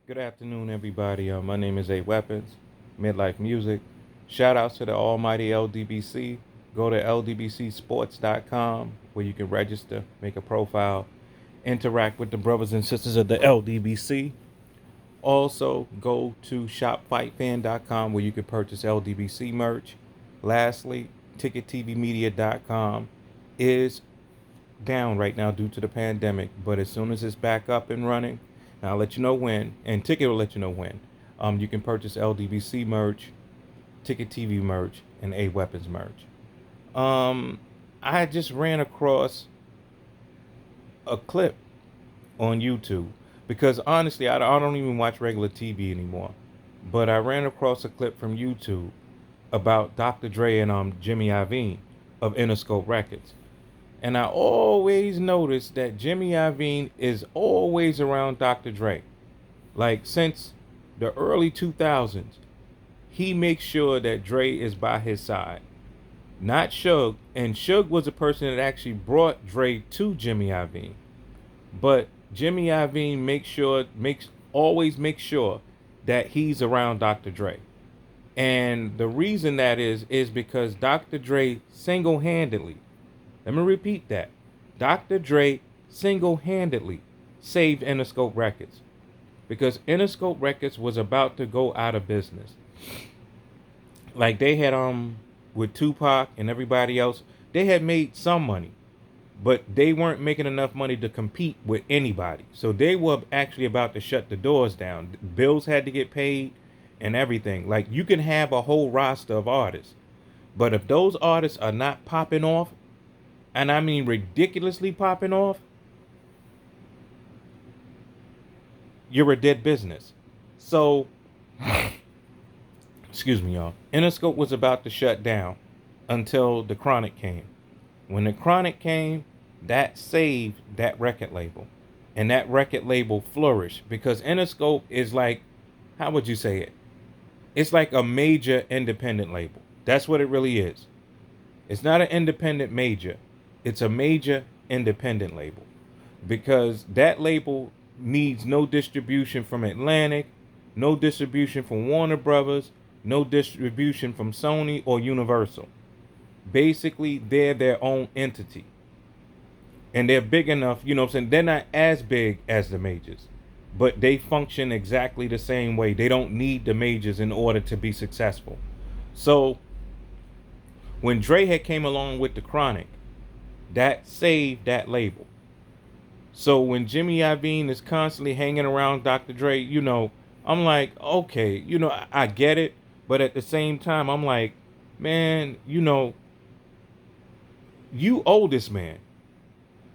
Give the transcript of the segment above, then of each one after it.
Good afternoon, everybody. My name is A Weapons, Mid-Lyfe Music. Shout outs to the almighty LDBC. Go to ldbcsports.com where you can register, make a profile, interact with the brothers and sisters of the LDBC. Also, go to shopfightfan.com where you can purchase LDBC merch. Lastly, ticketvmedia.com is down right now due to the pandemic, but as soon as it's back up and running, and I'll let you know when, and Ticket will let you know when, you can purchase LDBC merch, Ticket TV merch, and A Weapons merch. Um, I just ran across a clip on YouTube because honestly, I don't even watch regular TV anymore. But I ran across a clip from YouTube about Dr. Dre and Jimmy Iovine of Interscope Records. And I always noticed that Jimmy Iovine is always around Dr. Dre. Like since the early 2000s, he makes sure that Dre is by his side. Not Suge. And Suge was the person that actually brought Dre to Jimmy Iovine. But Jimmy Iovine always makes sure that he's around Dr. Dre. And the reason that is because Dr. Dre single-handedly, let me repeat that. Dr. Dre single-handedly saved Interscope Records because Interscope Records was about to go out of business. Like they had with Tupac and everybody else, they had made some money, but they weren't making enough money to compete with anybody. So they were actually about to shut the doors down. Bills had to get paid and everything. Like you can have a whole roster of artists, but if those artists are not popping off, and I mean ridiculously popping off, you're a dead business. So, excuse me, y'all. Interscope was about to shut down until the Chronic came. When the Chronic came, that saved that record label. And that record label flourished because Interscope is like, how would you say it? It's like a major independent label. That's what it really is. It's not an independent major. It's a major independent label because that label needs no distribution from Atlantic, no distribution from Warner Brothers, no distribution from Sony or Universal. Basically, they're their own entity. And they're big enough, you know what I'm saying? They're not as big as the majors, but they function exactly the same way. They don't need the majors in order to be successful. So when Dre had came along with the Chronic, that saved that label. So when Jimmy Iovine is constantly hanging around Dr. Dre, I'm like, okay, I get it, but at the same time, I'm like, man, you owe this man,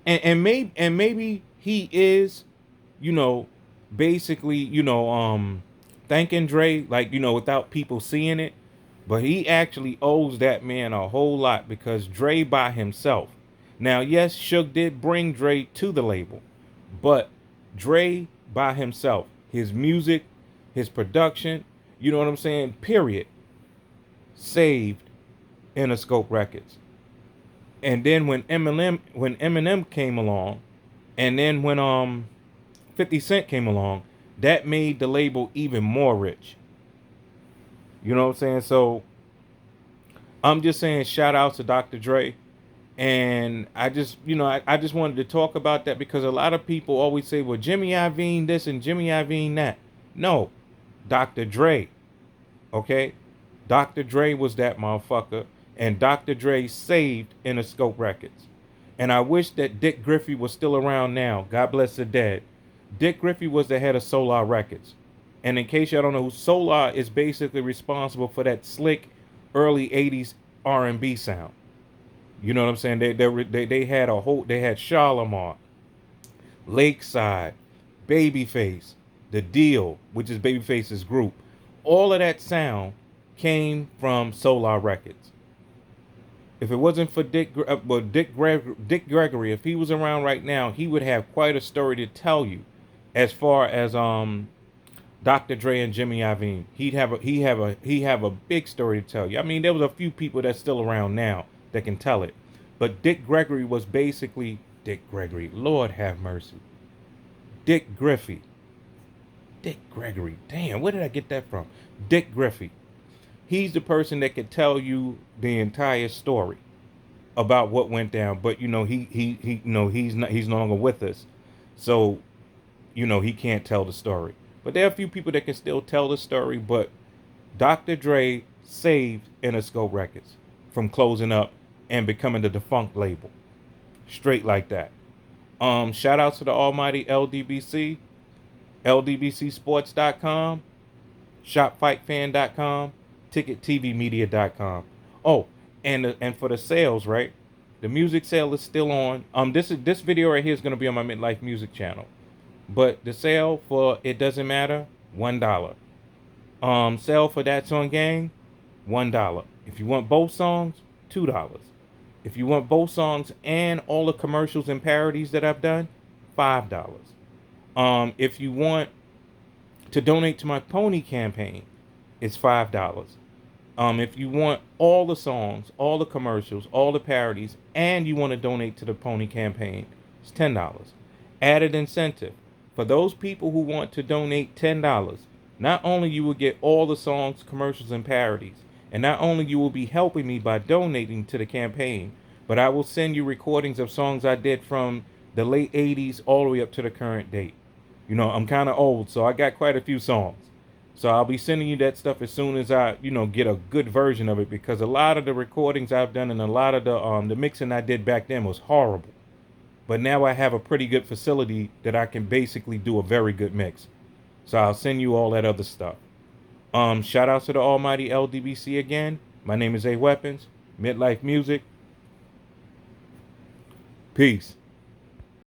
and maybe he is, you know, basically, thanking Dre, like without people seeing it, but he actually owes that man a whole lot because Dre by himself. Now, yes, Suge did bring Dre to the label, but Dre by himself, his music, his production, you know what I'm saying? Period. Saved Interscope Records. And then when Eminem came along, and then when 50 Cent came along, that made the label even more rich. You know what I'm saying? So I'm just saying shout out to Dr. Dre. And I just, I just wanted to talk about that because a lot of people always say, well, Jimmy Iovine this and Jimmy Iovine that. No, Dr. Dre. Okay? Dr. Dre was that motherfucker. And Dr. Dre saved Interscope Records. And I wish that Dick Griffey was still around now. God bless the dead. Dick Griffey was the head of Solar Records. And in case y'all don't know, Solar is basically responsible for that slick early 80s R&B sound. You know what I'm saying? They had they had Shalimar, Lakeside, Babyface, The Deal, which is Babyface's group. All of that sound came from Solar Records. If it wasn't for Dick Gregory, if he was around right now, he would have quite a story to tell you, as far as Dr. Dre and Jimmy Iovine. He'd have a big story to tell you. I mean, there was a few people that's still around now that can tell it, but Dick Gregory was basically Dick Gregory. Lord have mercy. Dick Griffey Dick Gregory. Damn, where did I get that from? Dick Griffey. He's the person that could tell you the entire story about what went down. But he's no longer with us, so he can't tell the story. But there are a few people that can still tell the story. But Dr. Dre saved Interscope Records from closing up and becoming the defunct label, straight like that. Shout out to the almighty LDBC, LDBCsports.com, shopfightfan.com, ticketvmedia.com. Oh, and for the sales, right? The music sale is still on. This video right here is gonna be on my Mid-Lyfe music channel. But the sale for It Doesn't Matter, $1. Sale for That Song Gang, $1. If you want both songs, $2. If you want both songs and all the commercials and parodies that I've done, $5. If you want to donate to my pony campaign, it's $5. If you want all the songs, all the commercials, all the parodies, and you want to donate to the pony campaign, it's $10. Added incentive. For those people who want to donate $10, not only you will get all the songs, commercials, and parodies, and not only you will be helping me by donating to the campaign, but I will send you recordings of songs I did from the late 80s all the way up to the current date. I'm kind of old, so I got quite a few songs. So I'll be sending you that stuff as soon as I, get a good version of it, because a lot of the recordings I've done and a lot of the mixing I did back then was horrible. But now I have a pretty good facility that I can basically do a very good mix. So I'll send you all that other stuff. Shout out to the almighty LDBC again. My name is A Weapons, Mid-Lyfe Music. Peace.